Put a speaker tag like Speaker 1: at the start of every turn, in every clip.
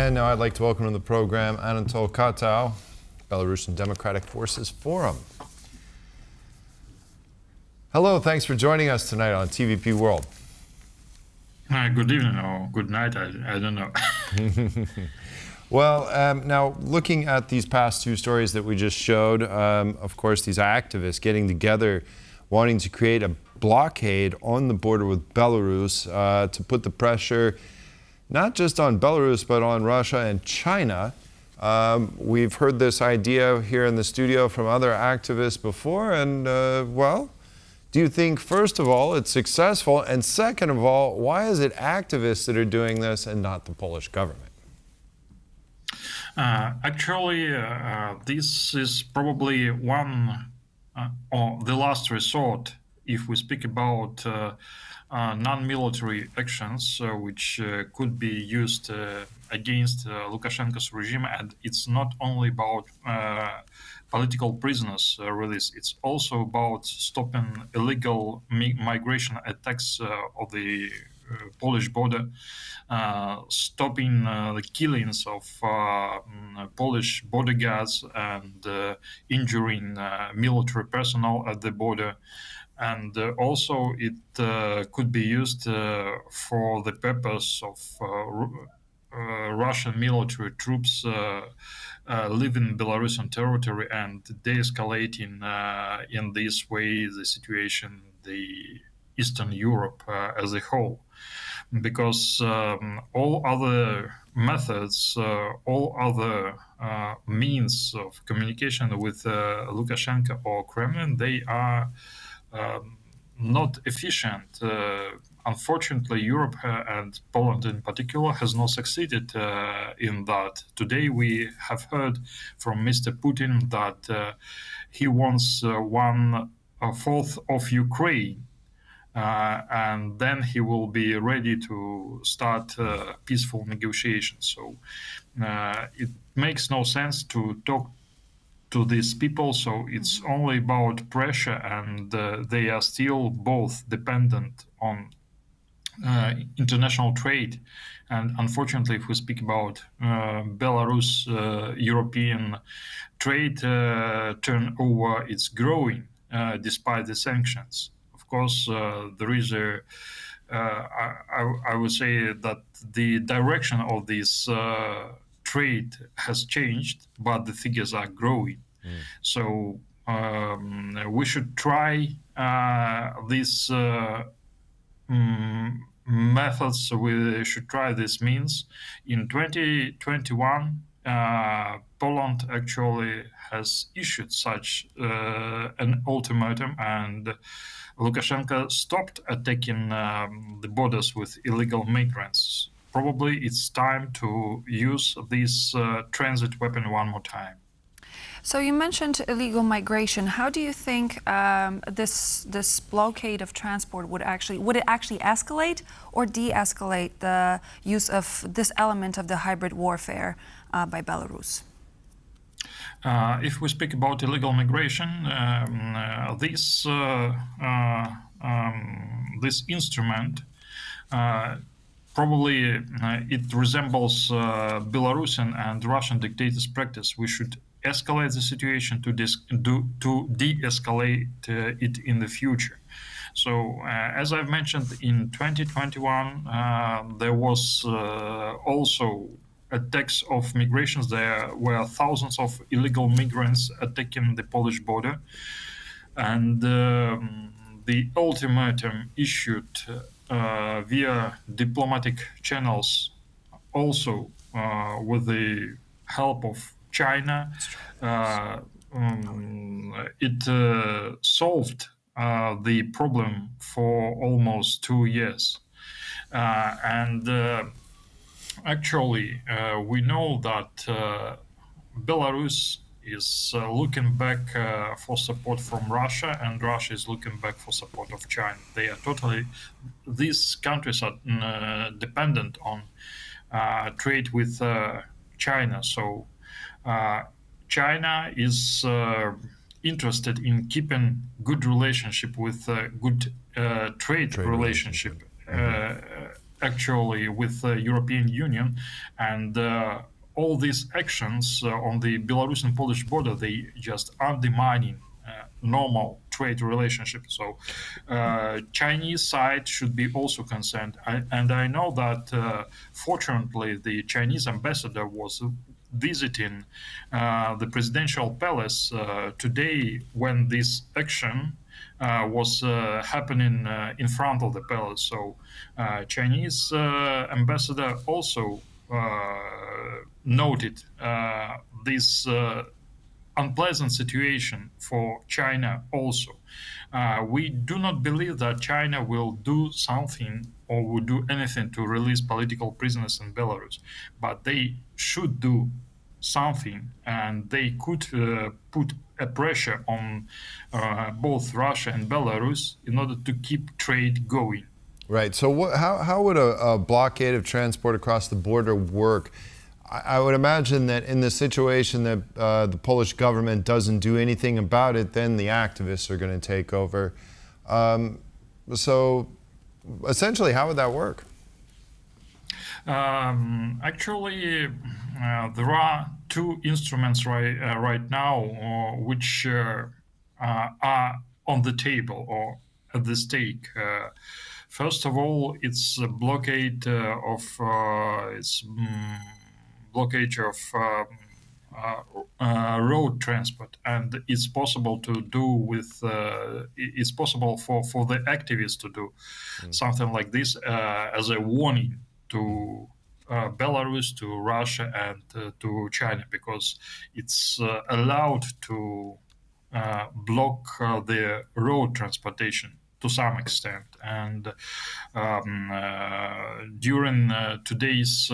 Speaker 1: And now I'd like to welcome to the program Anatol, Kotau, Belarusian Democratic Forces Forum. Hello, thanks for joining us tonight on TVP World.
Speaker 2: Good evening or good night, I don't know.
Speaker 1: Well, now looking at these past two stories that we just showed, of course, these activists getting together, wanting to create a blockade on the border with Belarus to put the pressure not just on Belarus, but on Russia and China. We've heard this idea here in the studio from other activists before, and well, do you think, first of all, it's successful, and second of all, why is it activists that are doing this and not the Polish government?
Speaker 2: Actually, this is probably one or the last resort if we speak about non-military actions which could be used against Lukashenko's regime. And it's not only about political prisoners release, it's also about stopping illegal migration attacks of the Polish border, stopping the killings of Polish border guards and injuring military personnel at the border. And also it could be used for the purpose of Russian military troops leaving Belarusian territory and de-escalating in this way the situation in the Eastern Europe as a whole. Because all other methods, all other means of communication with Lukashenko or Kremlin, they are not efficient. Unfortunately, Europe and Poland in particular has not succeeded in that. Today we have heard from Mr. Putin that he wants 1/4 of Ukraine, and then he will be ready to start peaceful negotiations. So it makes no sense to talk to these people, so it's only about pressure, and they are still both dependent on international trade. And unfortunately, if we speak about Belarus European trade turnover, it's growing despite the sanctions. Of course, there is I would say that the direction of this trade has changed, but the figures are growing. So we should try these methods. We should try these means. In 2021, Poland actually has issued such an ultimatum, and Lukashenko stopped attacking the borders with illegal migrants. Probably it's time to use this transit weapon one more time.
Speaker 3: So you mentioned illegal migration. How do you think this blockade of transport would it actually escalate or de-escalate the use of this element of the hybrid warfare by Belarus?
Speaker 2: If we speak about illegal migration, this instrument probably it resembles Belarusian and Russian dictators' practice. We should escalate the situation to de-escalate it in the future. So, as I've mentioned, in 2021, there was also attacks of migrations. There were thousands of illegal migrants attacking the Polish border. And the ultimatum issued via diplomatic channels, also with the help of China, it solved the problem for almost 2 years. And actually, we know that Belarus is looking back for support from Russia, and Russia is looking back for support of China. They are these countries are dependent on trade with China. So China is interested in keeping good relationship with good trade relationship actually with the European Union, and all these actions on the Belarusian-Polish border, they just undermining normal trade relationship. So Chinese side should be also concerned. And I know that fortunately the Chinese ambassador was visiting the presidential palace today when this action was happening in front of the palace. So Chinese ambassador also noted this unpleasant situation for China also. We do not believe that China will do something or will do anything to release political prisoners in Belarus, but they should do something, and they could put a pressure on both Russia and Belarus in order to keep trade going.
Speaker 1: Right. So how would a blockade of transport across the border work? I would imagine that in the situation that the Polish government doesn't do anything about it, then the activists are going to take over. So essentially, how would that work?
Speaker 2: Actually, there are two instruments right now which are on the table or at the stake. First of all, it's a blockade of road transport, and it's possible to do with it's possible for the activists to do something like this as a warning to Belarus, to Russia, and to China, because it's allowed to block the road transportation to some extent. And during today's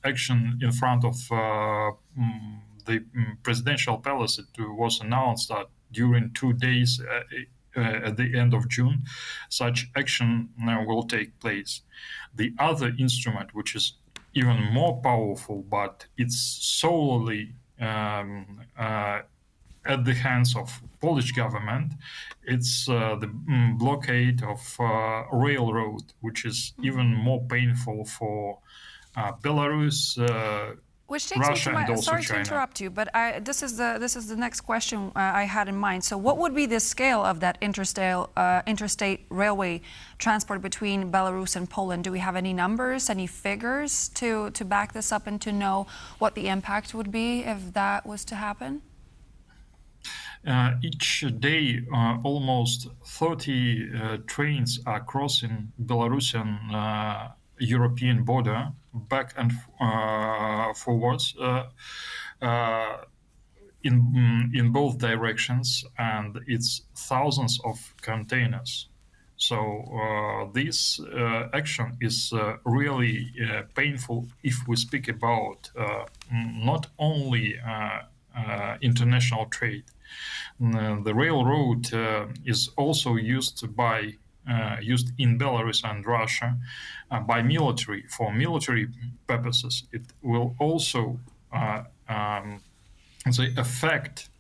Speaker 2: action in front of the presidential palace, it was announced that during 2 days at the end of June, such action will take place. The other instrument, which is even more powerful, but it's solely at the hands of Polish government, it's the blockade of railroad, which is even more painful for Belarus,
Speaker 3: Which takes
Speaker 2: Russia,
Speaker 3: me to
Speaker 2: and also
Speaker 3: sorry
Speaker 2: China.
Speaker 3: to interrupt you, but this is the next question I had in mind. So, what would be the scale of that interstate railway transport between Belarus and Poland? Do we have any numbers, any figures to back this up and to know what the impact would be if that was to happen?
Speaker 2: Each day, almost 30 trains are crossing Belarusian European border back and forwards in both directions, and it's thousands of containers. So this action is really painful if we speak about not only international trade. The railroad is also used in Belarus and Russia by military for military purposes. It will also affect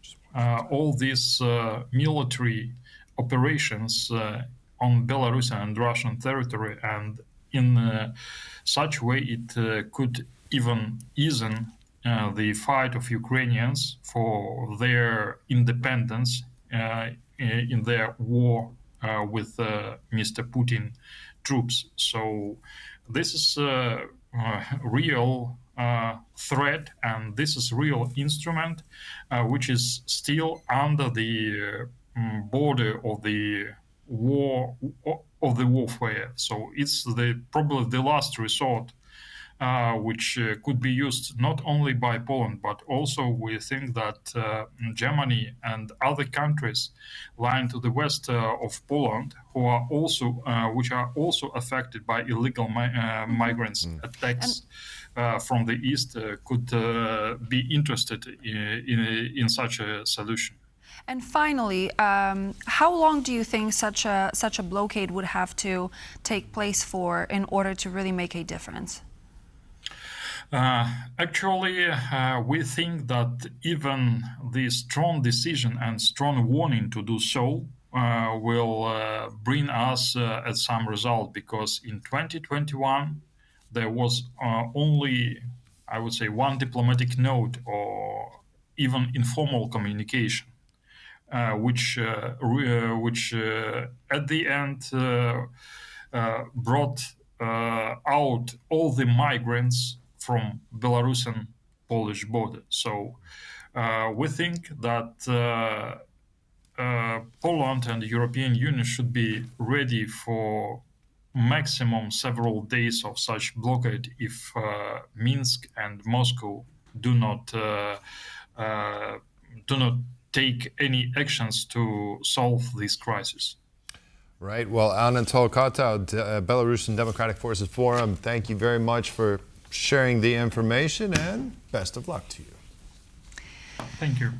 Speaker 2: all these military operations on Belarusian and Russian territory, and in such way it could even ease the fight of Ukrainians for their independence in their war with Mr. Putin troops. So this is a real threat, and this is real instrument which is still under the border of the war of the warfare. So it's probably the last resort, which could be used not only by Poland, but also we think that Germany and other countries lying to the west of Poland, which are also affected by illegal migrants attacks from the east, could be interested in such a solution.
Speaker 3: And finally, how long do you think such a blockade would have to take place for in order to really make a difference?
Speaker 2: Actually, we think that even the strong decision and strong warning to do so will bring us at some result, because in 2021 there was only, I would say, one diplomatic note or even informal communication, which at the end brought out all the migrants from Belarusian Polish border. So we think that Poland and the European Union should be ready for maximum several days of such blockade if Minsk and Moscow do not take any actions to solve this crisis.
Speaker 1: Right. Well, Anatol Kotau, Belarusian Democratic Forces Forum, thank you very much for sharing the information, and best of luck to you.
Speaker 2: Thank you.